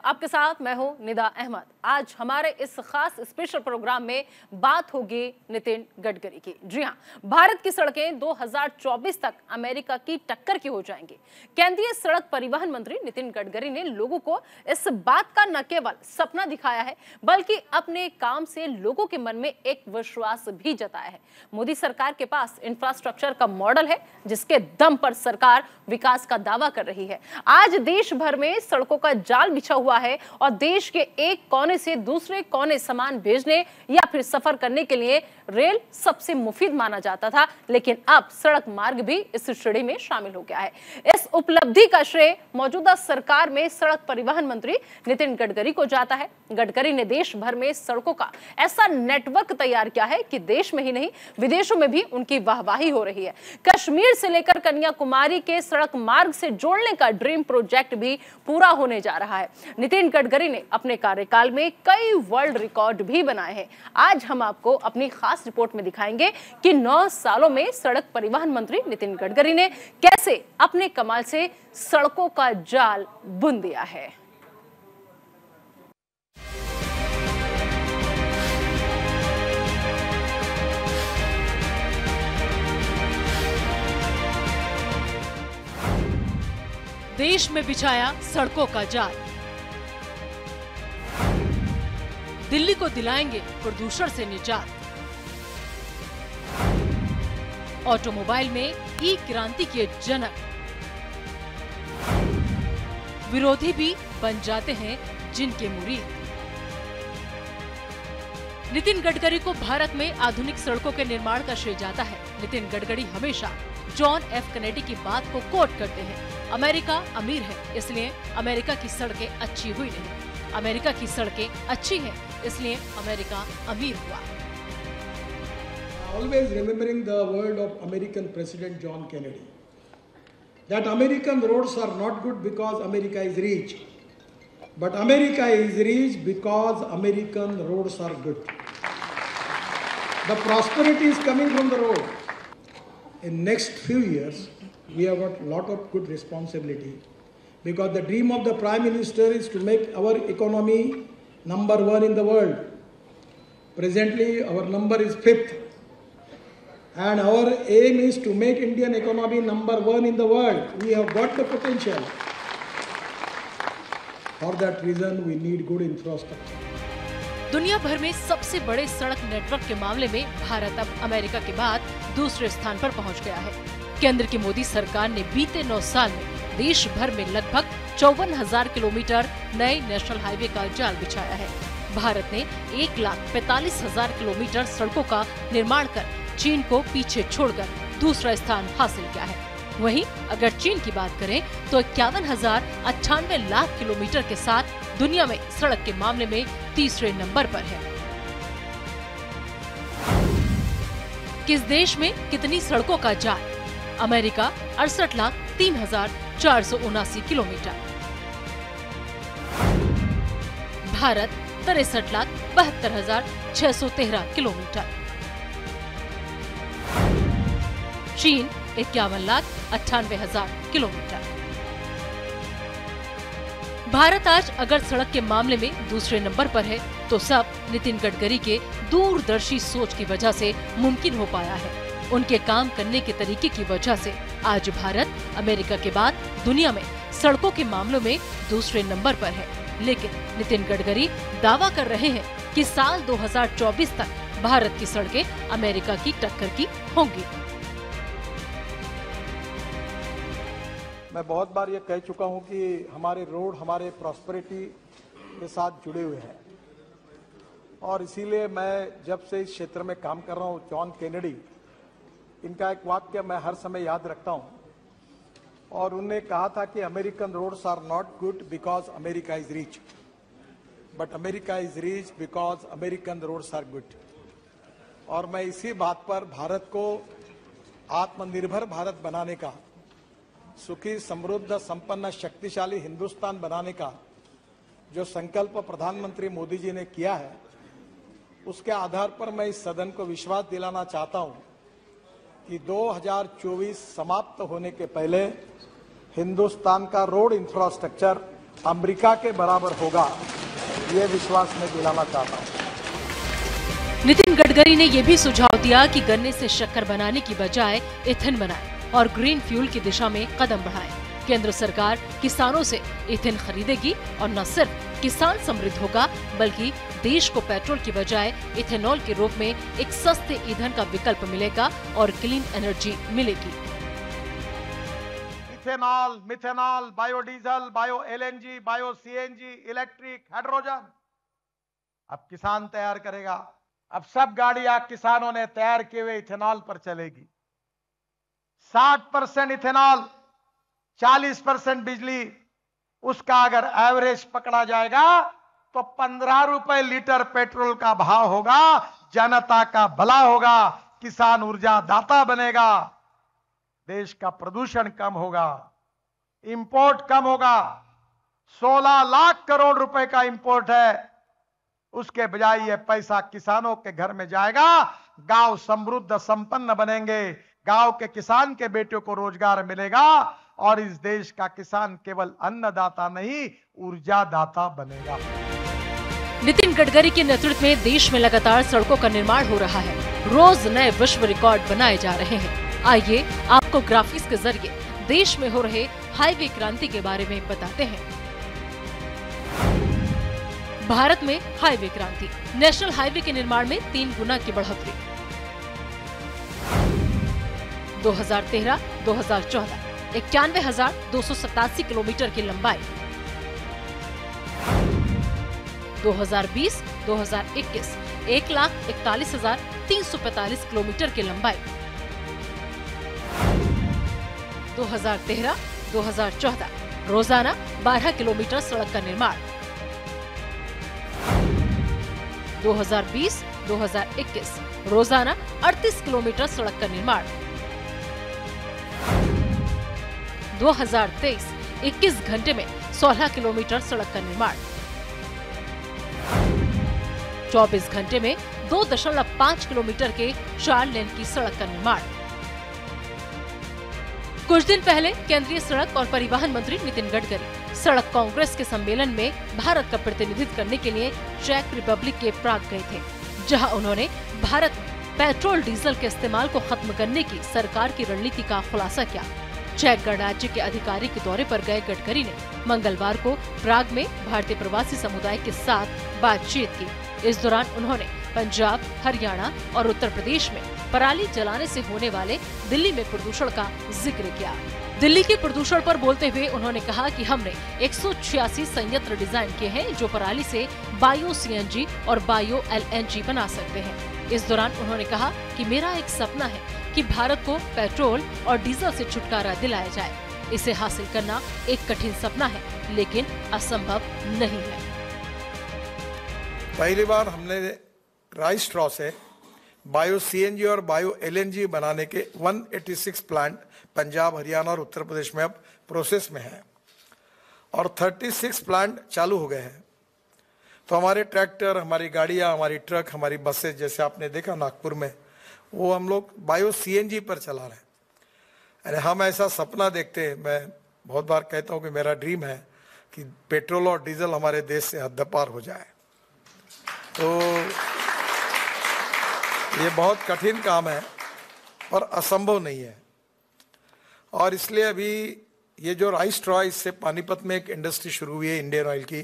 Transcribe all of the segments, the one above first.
आपके साथ मैं हूं निदा अहमद। आज हमारे इस खास स्पेशल प्रोग्राम में बात होगी नितिन गडकरी की। जी हां, भारत की सड़कें 2024 तक अमेरिका की टक्कर की हो जाएंगी। केंद्रीय सड़क परिवहन मंत्री नितिन गडकरी ने लोगों को इस बात का न केवल सपना दिखाया है, बल्कि अपने काम से लोगों के मन में एक विश्वास भी जताया है। मोदी सरकार के पास इंफ्रास्ट्रक्चर का मॉडल है, जिसके दम पर सरकार विकास का दावा कर रही है। आज देश भर में सड़कों का जाल बिछा हुआ है और देश के एक कोने से दूसरे कोने सामान भेजने या फिर सफर करने के लिए रेल सबसे मुफीद माना जाता था, लेकिन अब सड़क मार्ग भी इस श्रेणी में शामिल हो गया है। इस उपलब्धि का श्रेय मौजूदा सरकार में सड़क परिवहन मंत्री नितिन गडकरी को जाता है। गडकरी ने देश भर में सड़कों का ऐसा नेटवर्क तैयार किया है कि देश में ही नहीं, विदेशों में भी उनकी वाहवाही हो रही है। कश्मीर से लेकर कन्याकुमारी के सड़क मार्ग से जोड़ने का ड्रीम प्रोजेक्ट भी पूरा होने जा रहा है। नितिन गडकरी ने अपने कार्यकाल में कई वर्ल्ड रिकॉर्ड भी बनाए हैं। आज हम आपको अपनी खास रिपोर्ट में दिखाएंगे कि 9 सालों में सड़क परिवहन मंत्री नितिन गडकरी ने कैसे अपने कमाल से सड़कों का जाल बुन दिया है। देश में बिछाया सड़कों का जाल, दिल्ली को दिलाएंगे प्रदूषण से निजात। ऑटोमोबाइल में ई क्रांति के जनक, विरोधी भी बन जाते हैं जिनके मुरीद। नितिन गडकरी को भारत में आधुनिक सड़कों के निर्माण का श्रेय जाता है। नितिन गडकरी हमेशा जॉन एफ कैनेडी की बात को कोट करते हैं, अमेरिका अमीर है इसलिए अमेरिका की सड़कें अच्छी हुई नहीं, अमेरिका की सड़कें अच्छी हैं इसलिए अमेरिका अमीर हुआ। Always remembering the word of American President John Kennedy, that American roads are not good because America is rich, but America is rich because American roads are good. The prosperity is coming from the road. In next few years, we have got a lot of good responsibility, because the dream of the Prime Minister is to make our economy number 1 in the world. Presently, our number is 5th. And our aim is to make Indian economy number 1 in the world. We have got the potential. For that reason, we need good infrastructure. दुनिया भर में सबसे बड़े सड़क network के मामले में भारत अब अमेरिका के बाद दूसरे स्थान पर पहुंच गया है। केंद्र की मोदी सरकार ने बीते 9 साल में देश भर में लगभग 54,000 किलोमीटर नए नेशनल हाईवे का जाल बिछाया है। भारत ने 1,45,000 किलोमीटर सड़कों का निर्माण कर चीन को पीछे छोड़कर दूसरा स्थान हासिल किया है। वहीं अगर चीन की बात करें तो 51,098 लाख किलोमीटर के साथ दुनिया में सड़क के मामले में तीसरे नंबर पर है। किस देश में कितनी सड़कों का जाल? अमेरिका 68,03,479 किलोमीटर, भारत 63,72,613 किलोमीटर, चीन 51,98,000 किलोमीटर। भारत आज अगर सड़क के मामले में दूसरे नंबर पर है तो सब नितिन गडकरी के दूरदर्शी सोच की वजह से मुमकिन हो पाया है। उनके काम करने के तरीके की वजह से आज भारत अमेरिका के बाद दुनिया में सड़कों के मामलों में दूसरे नंबर पर है। लेकिन नितिन गडकरी दावा कर रहे हैं कि साल 2024 तक भारत की सड़कें अमेरिका की टक्कर की होंगी। मैं बहुत बार ये कह चुका हूं कि हमारे रोड हमारे प्रॉस्पेरिटी के साथ जुड़े हुए हैं, और इसीलिए मैं जब से इस क्षेत्र में काम कर रहा हूं, जॉन केनेडी, इनका एक वाक्य मैं हर समय याद रखता हूं, और उन्होंने कहा था कि American roads are not good because America is rich, but America is rich because American roads are good. और मैं इसी बात पर भारत को आत्मनिर्भर भारत बनाने का, सुखी समृद्ध संपन्न शक्तिशाली हिंदुस्तान बनाने का जो संकल्प प्रधानमंत्री मोदी जी ने किया है, उसके आधार पर मैं इस सदन को विश्वास दिलाना चाहता हूं कि 2024 समाप्त होने के पहले हिंदुस्तान का रोड इंफ्रास्ट्रक्चर अमेरिका के बराबर होगा, ये विश्वास मैं दिलाना चाहता हूँ। नितिन गडकरी ने यह भी सुझाव दिया कि गन्ने से शक्कर बनाने की बजाय इथेन बनाएं और ग्रीन फ्यूल की दिशा में कदम बढ़ाएं। केंद्र सरकार किसानों से इथेन खरीदेगी और न सिर्फ किसान समृद्ध होगा बल्कि देश को पेट्रोल की बजाय इथेनॉल के रूप में एक सस्ते ईंधन का विकल्प मिलेगा और क्लीन एनर्जी मिलेगी। Ethanol, methanol, biodiesel, bio LNG, bio CNG, electric, hydrogen अब किसान तैयार करेगा। अब सब गाड़ियां किसानों ने तैयार किए हुए इथेनॉल पर चलेगी। 60% इथेनॉल, 40% बिजली, उसका अगर एवरेज पकड़ा जाएगा तो 15 रुपए लीटर पेट्रोल का भाव होगा। जनता का भला होगा, किसान ऊर्जा दाता बनेगा, देश का प्रदूषण कम होगा, इंपोर्ट कम होगा। 16 लाख करोड़ रुपए का इंपोर्ट है, उसके बजाय ये पैसा किसानों के घर में जाएगा। गांव समृद्ध संपन्न बनेंगे, गांव के किसान के बेटों को रोजगार मिलेगा और इस देश का किसान केवल अन्नदाता नहीं, ऊर्जा दाता बनेगा। नितिन गडकरी के नेतृत्व में देश में लगातार सड़कों का निर्माण हो रहा है। रोज नए विश्व रिकॉर्ड बनाए जा रहे हैं। आइए आपको ग्राफिक्स के जरिए देश में हो रहे हाईवे क्रांति के बारे में बताते हैं। भारत में हाईवे क्रांति, नेशनल हाईवे के निर्माण में 3 गुना की बढ़ोतरी। 2013-2014 91,287 किलोमीटर की लंबाई। 2020-2021 1,41,345 किलोमीटर की लंबाई। 2013-2014 रोजाना 12 किलोमीटर सड़क का निर्माण। 2020-2021 रोजाना 38 किलोमीटर सड़क का निर्माण। 2023-21 घंटे में 16 किलोमीटर सड़क का निर्माण। 24 घंटे में 2.5 किलोमीटर के 4 लेन की सड़क का निर्माण। कुछ दिन पहले केंद्रीय सड़क और परिवहन मंत्री नितिन गडकरी सड़क कांग्रेस के सम्मेलन में भारत का प्रतिनिधित्व करने के लिए चेक रिपब्लिक के प्राग गए थे, जहां उन्होंने भारत में पेट्रोल डीजल के इस्तेमाल को खत्म करने की सरकार की रणनीति का खुलासा किया। चेक गणराज्य के अधिकारी के दौरे पर गए गडकरी ने मंगलवार को प्राग में भारतीय प्रवासी समुदाय के साथ बातचीत की। इस दौरान उन्होंने पंजाब, हरियाणा और उत्तर प्रदेश में पराली जलाने से होने वाले दिल्ली में प्रदूषण का जिक्र किया। दिल्ली के प्रदूषण पर बोलते हुए उन्होंने कहा कि हमने 186 संयंत्र डिजाइन किए हैं जो पराली से बायो सीएनजी और बायो एलएनजी बना सकते हैं। इस दौरान उन्होंने कहा कि मेरा एक सपना है कि भारत को पेट्रोल और डीजल से छुटकारा दिलाया जाए। इसे हासिल करना एक कठिन सपना है, लेकिन असंभव नहीं है। पहली बार हमने राइस स्ट्रॉ से बायो सीएनजी और बायो एलएनजी बनाने के 186 प्लांट पंजाब, हरियाणा और उत्तर प्रदेश में अब प्रोसेस में है और 36 प्लांट चालू हो गए हैं। तो हमारे ट्रैक्टर, हमारी गाड़ियां, हमारी ट्रक, हमारी बसेस, जैसे आपने देखा नागपुर में, वो हम लोग बायो सीएनजी पर चला रहे हैं। अरे हम ऐसा सपना देखते हैं, मैं बहुत बार कहता हूँ कि मेरा ड्रीम है कि पेट्रोल और डीजल हमारे देश से हद पार हो जाए। तो ये बहुत कठिन काम है पर असंभव नहीं है। और इसलिए अभी ये जो राइस स्ट्रॉ, इससे पानीपत में एक इंडस्ट्री शुरू हुई है इंडियन ऑयल की,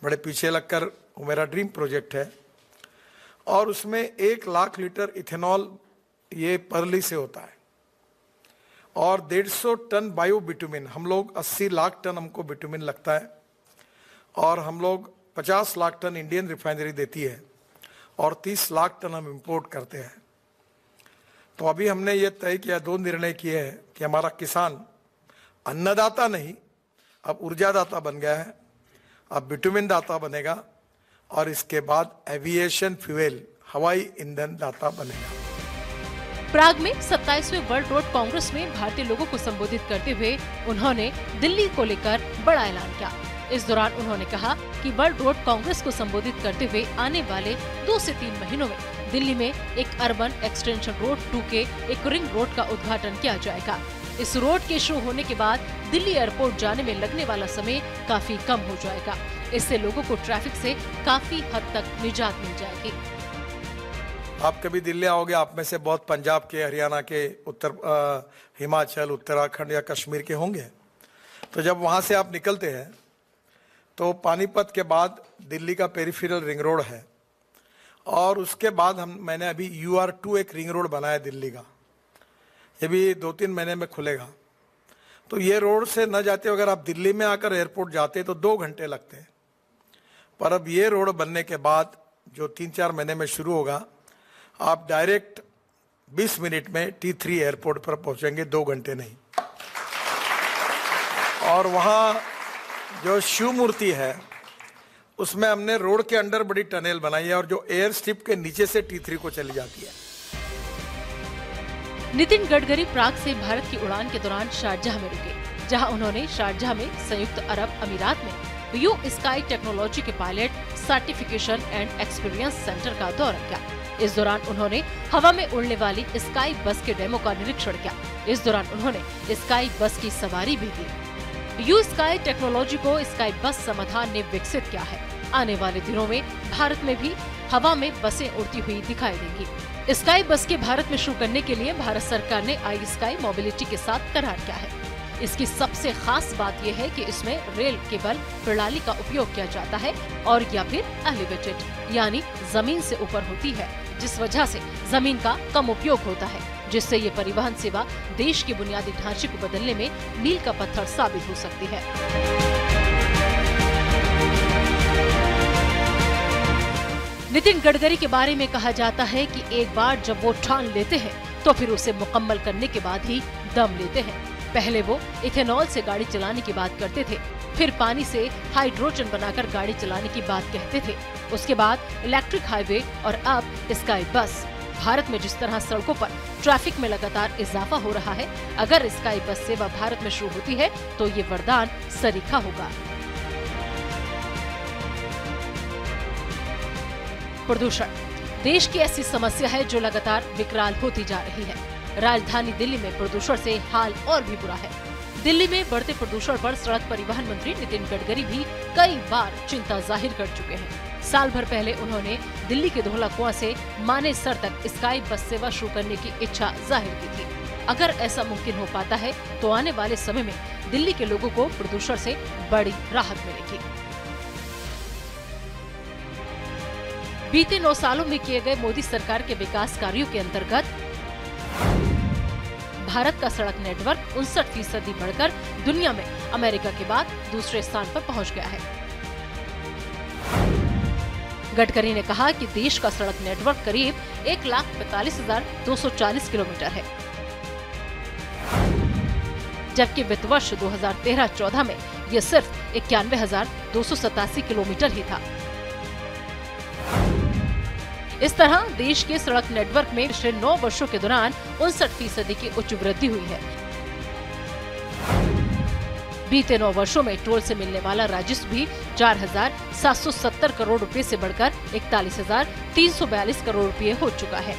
बड़े पीछे लगकर, वो मेरा ड्रीम प्रोजेक्ट है। और उसमें 1 लाख लीटर इथेनॉल ये परली से होता है और 150 टन बायो बिटुमिन, हम लोग 80 लाख टन हमको बिटुमिन लगता है और हम लोग 50 लाख टन इंडियन रिफाइनरी देती है और 30 लाख टन हम इंपोर्ट करते हैं। तो अभी हमने ये तय किया, 2 निर्णय किए हैं कि हमारा किसान अन्नदाता नहीं, अब ऊर्जादाता बन गया है, अब बिटुमिन दाता बनेगा और इसके बाद एविएशन फ्यूल, हवाई ईंधन दाता बनेगा। प्राग में 27वें वर्ल्ड रोड कांग्रेस में भारतीय लोगों को संबोधित करते हुए उन्होंने दिल्ली को लेकर बड़ा ऐलान किया। इस दौरान उन्होंने कहा कि वर्ल्ड रोड कांग्रेस को संबोधित करते हुए आने वाले 2 से 3 महीनों में दिल्ली में एक अर्बन एक्सटेंशन रोड 2 के एक रिंग रोड का उद्घाटन किया जाएगा। इस रोड के शुरू होने के बाद दिल्ली एयरपोर्ट जाने में लगने वाला समय काफी कम हो जाएगा। इससे लोगों को ट्रैफिक से काफी हद तक निजात मिल जाएगी। आप कभी दिल्ली आओगे, आप में से बहुत पंजाब के, हरियाणा के, हिमाचल, उत्तराखंड या कश्मीर के होंगे। तो जब वहाँ से आप निकलते हैं तो पानीपत के बाद दिल्ली का पेरिफेरल रिंग रोड है और उसके बाद मैंने अभी UR2 एक रिंग रोड बनाया दिल्ली का, ये भी 2-3 महीने में खुलेगा। तो ये रोड से न जाते अगर आप दिल्ली में आकर एयरपोर्ट जाते तो 2 घंटे लगते हैं, पर अब ये रोड बनने के बाद जो 3-4 महीने में शुरू होगा, आप डायरेक्ट 20 मिनट में T3 एयरपोर्ट पर पहुंचेंगे, 2 घंटे नहीं। और वहाँ जो शिव मूर्ति है उसमें हमने रोड के अंदर बड़ी टनल बनाई है और जो एयर स्ट्रिप के नीचे से T3 को चली जाती है। नितिन गडकरी प्राग से भारत की उड़ान के दौरान शारजाह में रुके, जहां उन्होंने शारजाह में संयुक्त अरब अमीरात में यू स्काई टेक्नोलॉजी के pilot certification and experience centre का दौरा किया। इस दौरान उन्होंने हवा में उड़ने वाली स्काई बस के डेमो का निरीक्षण किया। इस दौरान उन्होंने स्काई बस की सवारी भी की। यू स्काई टेक्नोलॉजी को स्काई बस समाधान ने विकसित किया है। आने वाले दिनों में भारत में भी हवा में बसें उड़ती हुई दिखाई देंगी। स्काई बस के भारत में शुरू करने के लिए भारत सरकार ने आई स्काई मोबिलिटी के साथ करार किया है। इसकी सबसे खास बात यह है कि इसमें रेल केबल प्रणाली का उपयोग किया जाता है और या फिर एलिवेटेड यानी जमीन से ऊपर होती है, जिस वजह से जमीन का कम उपयोग होता है, जिससे ये परिवहन सेवा देश के बुनियादी ढांचे को बदलने में मील का पत्थर साबित हो सकती है। नितिन गडकरी के बारे में कहा जाता है कि एक बार जब वो ठान लेते हैं तो फिर उसे मुकम्मल करने के बाद ही दम लेते हैं। पहले वो इथेनॉल से गाड़ी चलाने की बात करते थे, फिर पानी से हाइड्रोजन बनाकर गाड़ी चलाने की बात कहते थे, उसके बाद इलेक्ट्रिक हाईवे और अब स्काई बस। भारत में जिस तरह सड़कों पर ट्रैफिक में लगातार इजाफा हो रहा है, अगर स्काई बस सेवा भारत में शुरू होती है तो ये वरदान सरीखा होगा। प्रदूषण देश की ऐसी समस्या है जो लगातार विकराल होती जा रही है। राजधानी दिल्ली में प्रदूषण से हाल और भी बुरा है। दिल्ली में बढ़ते प्रदूषण पर सड़क परिवहन मंत्री नितिन गडकरी भी कई बार चिंता जाहिर कर चुके हैं। साल भर पहले उन्होंने दिल्ली के धौला कुआं से मानेसर तक स्काई बस सेवा शुरू करने की इच्छा जाहिर की थी। अगर ऐसा मुमकिन हो पाता है तो आने वाले समय में दिल्ली के लोगों को प्रदूषण से बड़ी राहत मिलेगी। बीते 9 सालों में किए गए मोदी सरकार के विकास कार्यों के अंतर्गत भारत का सड़क नेटवर्क 59% बढ़कर दुनिया में अमेरिका के बाद दूसरे स्थान पर पहुंच गया है। गडकरी ने कहा कि देश का सड़क नेटवर्क करीब 1,45,240 किलोमीटर है, जबकि वित्त वर्ष 2013-14 में ये सिर्फ 91,287 किलोमीटर ही था। इस तरह देश के सड़क नेटवर्क में पिछले 9 वर्षों के दौरान 59% की उच्च वृद्धि हुई है। बीते 9 वर्षों में टोल से मिलने वाला राजस्व भी 4,770 करोड़ रुपए से बढ़कर 41,342 करोड़ रुपए हो चुका है।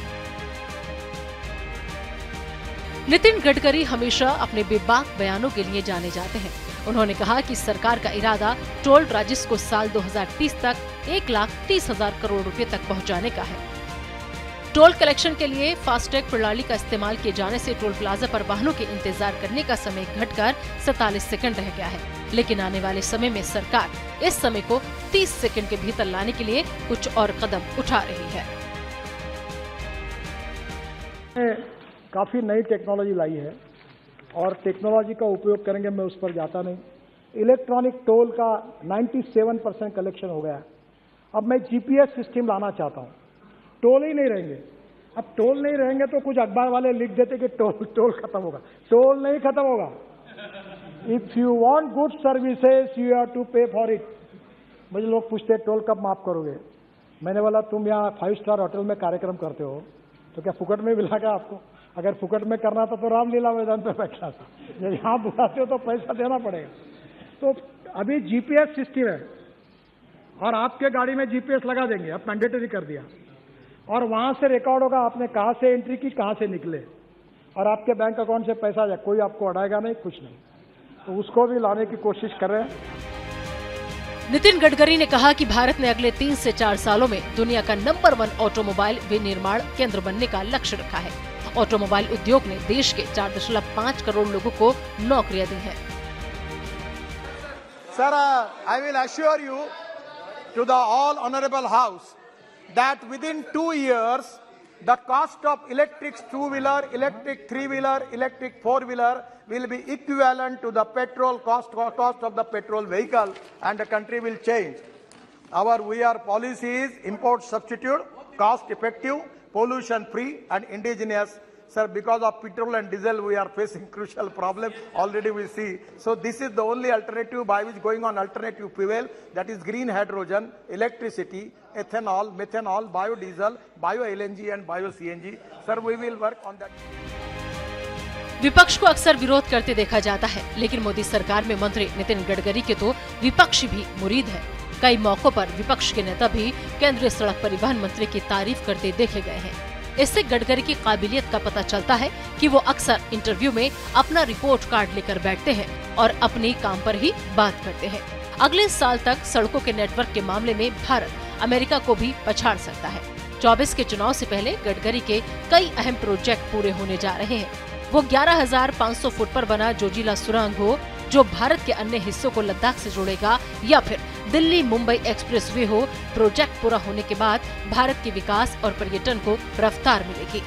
नितिन गडकरी हमेशा अपने बेबाक बयानों के लिए जाने जाते हैं। उन्होंने कहा कि सरकार का इरादा टोल राजस्व को साल 2030 तक 1,30,000 करोड़ रुपए तक पहुंचाने का है। टोल कलेक्शन के लिए फास्टैग प्रणाली का इस्तेमाल किए जाने से टोल प्लाजा पर वाहनों के इंतजार करने का समय घटकर 47 सेकंड रह गया है, लेकिन आने वाले समय में सरकार इस समय को 30 सेकंड के भीतर लाने के लिए कुछ और कदम उठा रही है। काफी नई टेक्नोलॉजी लाई है और टेक्नोलॉजी का उपयोग करेंगे, मैं उस पर जाता नहीं। इलेक्ट्रॉनिक टोल का 97% कलेक्शन हो गया है। अब मैं जीपीएस सिस्टम लाना चाहता हूँ। टोल ही नहीं रहेंगे। अब टोल नहीं रहेंगे तो कुछ अखबार वाले लिख देते कि टोल खत्म होगा। टोल नहीं खत्म होगा। If you want good services you have to pay for it. मुझे लोग पूछते टोल कब माफ करोगे। मैंने बोला तुम यहाँ 5 स्टार होटल में कार्यक्रम करते हो तो क्या फुकट में मिला क्या आपको? अगर फुकट में करना था तो रामलीला मैदान पे बैठना था। जब यहाँ बुलाते हो तो पैसा देना पड़ेगा। तो अभी जीपीएस सिस्टम है और आपके गाड़ी में जीपीएस लगा देंगे। अब मैंडेटरी कर दिया और वहां से रिकॉर्ड होगा आपने कहां से एंट्री की, कहां से निकले। और आपके बैंक अकाउंट से पैसा जाए, कोई आपको अड़ाएगा नहीं, कुछ नहीं। तो उसको भी लाने की कोशिश कर रहे हैं। नितिन गडकरी ने कहा कि भारत ने अगले 3 से 4 सालों में दुनिया का नंबर 1 ऑटोमोबाइल विनिर्माण केंद्र बनने का लक्ष्य रखा है। ऑटोमोबाइल उद्योग ने देश के 4.5 करोड़ लोगों को नौकरियां दी हैं। Sir, I will assure you to the all honorable house that within 2 years, the cost of electric two-wheeler, electric three-wheeler, electric four-wheeler will be equivalent to the petrol cost of the petrol vehicle, and the country will change. Our VR policy is import substitute, cost effective, pollution free and indigenous. Sir, because of petrol and diesel, we are facing crucial problem. Already we see. So this is the only alternative by which going on alternative fuel, that is green hydrogen, electricity, ethanol, methanol, biodiesel, bio LNG and bio CNG. Sir, we will work on that. विपक्ष को अक्सर विरोध करते देखा जाता है, लेकिन मोदी सरकार में मंत्री नितिन गडकरी के तो विपक्ष भी मुरीद है। कई मौकों पर विपक्ष के नेता भी केंद्रीय सड़क परिवहन मंत्री की तारीफ करते देखे गए हैं। इससे गडकरी की काबिलियत का पता चलता है कि वो अक्सर इंटरव्यू में अपना रिपोर्ट कार्ड लेकर बैठते हैं और अपने काम पर ही बात करते हैं। अगले साल तक सड़कों के नेटवर्क के मामले में भारत अमेरिका को भी पछाड़ सकता है। 24 के चुनाव से पहले गडकरी के कई अहम प्रोजेक्ट पूरे होने जा रहे हैं। वो 11,500 फुट पर बना जोजिला सुरंग हो, जो भारत के अन्य हिस्सों को लद्दाख से जोड़ेगा, या फिर दिल्ली मुंबई एक्सप्रेसवे हो, प्रोजेक्ट पूरा होने के बाद भारत के विकास और पर्यटन को रफ्तार मिलेगी।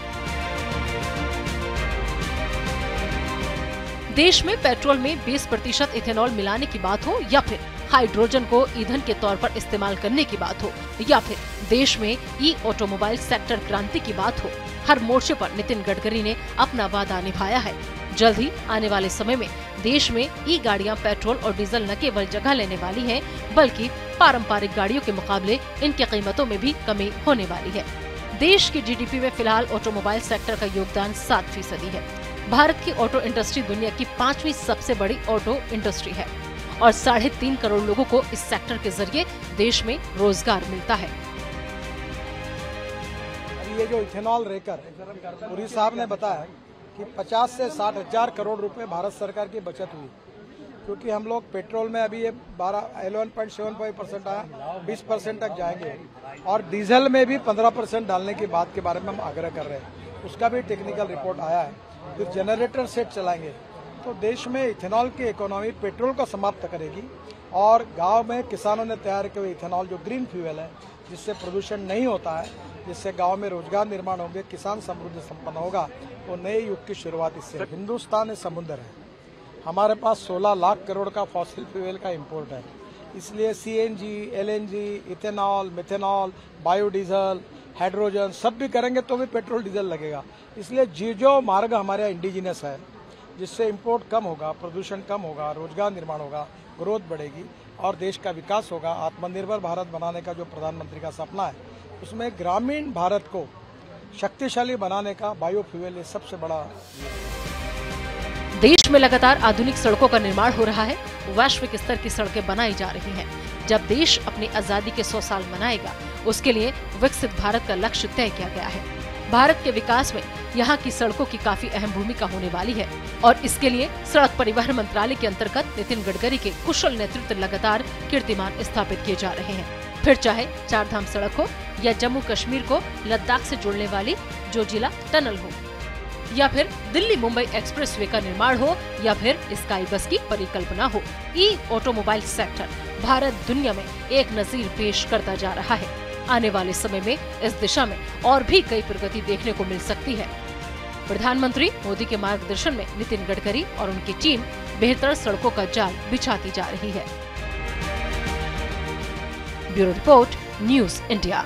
देश में पेट्रोल में 20% इथेनॉल मिलाने की बात हो, या फिर हाइड्रोजन को ईंधन के तौर पर इस्तेमाल करने की बात हो, या फिर देश में ई ऑटोमोबाइल सेक्टर क्रांति की बात हो, हर मोर्चे पर नितिन गडकरी ने अपना वादा निभाया है। जल्द ही आने वाले समय में देश में ई गाड़ियां पेट्रोल और डीजल न केवल जगह लेने वाली हैं, बल्कि पारंपरिक गाड़ियों के मुकाबले इनकी कीमतों में भी कमी होने वाली है। देश की जीडीपी में फिलहाल ऑटोमोबाइल सेक्टर का योगदान 7% है। भारत की ऑटो इंडस्ट्री दुनिया की 5वीं सबसे बड़ी ऑटो इंडस्ट्री है और 3.5 करोड़ लोगों को इस सेक्टर के जरिए देश में रोजगार मिलता है। ये जो इथेनॉल रेकर पुरी साहब ने बताया कि 50 से 60 हजार करोड़ रुपए भारत सरकार की बचत हुई, क्योंकि हम लोग पेट्रोल में अभी ये 11.75% आया, 20% तक जाएंगे, और डीजल में भी 15% डालने की बात के बारे में हम आग्रह कर रहे हैं। उसका भी टेक्निकल रिपोर्ट आया है। फिर जनरेटर सेट चलाएंगे तो देश में इथेनॉल की इकोनॉमी पेट्रोल को समाप्त करेगी, और गांव में किसानों ने तैयार किए हुए इथेनॉल जो ग्रीन फ्यूल है, जिससे प्रदूषण नहीं होता है, जिससे गांव में रोजगार निर्माण होंगे, किसान समृद्ध संपन्न होगा, वो नए युग की शुरुआत इससे। हिंदुस्तान में समुद्र है, हमारे पास 16 लाख करोड़ का फॉसिल फ्यूल का इंपोर्ट है, इसलिए CNG, LNG, ethanol, methanol, biodiesel, hydrogen सब भी करेंगे तो भी पेट्रोल डीजल लगेगा। इसलिए जो मार्ग हमारे यहाँ इंडिजिनस है, जिससे इंपोर्ट कम होगा, प्रदूषण कम होगा, रोजगार निर्माण होगा, ग्रोथ बढ़ेगी और देश का विकास होगा। आत्मनिर्भर भारत बनाने का जो प्रधानमंत्री का सपना है, उसमें ग्रामीण भारत को शक्तिशाली बनाने का बायोफ्यूल ये सबसे बड़ा। देश में लगातार आधुनिक सड़कों का निर्माण हो रहा है, वैश्विक स्तर की सड़कें बनाई जा रही हैं। जब देश अपनी आजादी के 100 साल मनाएगा, उसके लिए विकसित भारत का लक्ष्य तय किया गया है। भारत के विकास में यहाँ की सड़कों की काफी अहम भूमिका होने वाली है और इसके लिए सड़क परिवहन मंत्रालय के अंतर्गत नितिन गडकरी के कुशल नेतृत्व लगातार कीर्तिमान स्थापित किए जा रहे हैं। फिर चाहे 4 धाम सड़क हो, या जम्मू कश्मीर को लद्दाख से जोड़ने वाली जोजिला टनल हो, या फिर दिल्ली मुंबई एक्सप्रेसवे का निर्माण हो, या फिर स्काई बस की परिकल्पना हो, ई ऑटोमोबाइल सेक्टर भारत दुनिया में एक नजीर पेश करता जा रहा है। आने वाले समय में इस दिशा में और भी कई प्रगति देखने को मिल सकती है। प्रधानमंत्री मोदी के मार्गदर्शन में नितिन गडकरी और उनकी टीम बेहतर सड़कों का जाल बिछाती जा रही है। Bureau report, news India.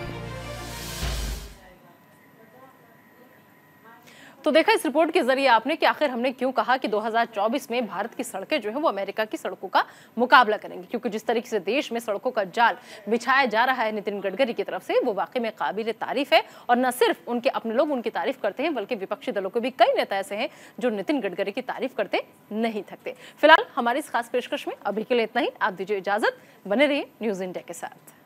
तो देखा इस रिपोर्ट के जरिए आपने कि आखिर हमने क्यों कहा कि 2024 में भारत की सड़कें जो है वो अमेरिका की सड़कों का मुकाबला करेंगी, क्योंकि जिस तरीके से देश में सड़कों का जाल बिछाया जा रहा है नितिन गडकरी की तरफ से, वो वाकई में काबिल तारीफ है। और न सिर्फ उनके अपने लोग उनकी तारीफ करते हैं, बल्कि विपक्षी दलों के भी कई नेता ऐसे हैं जो नितिन गडकरी की तारीफ करते नहीं थकते। फिलहाल हमारी इस खास पेशकश में अभी के लिए इतना ही। आप दीजिए इजाजत, बने रहिए न्यूज़ इंडिया के साथ।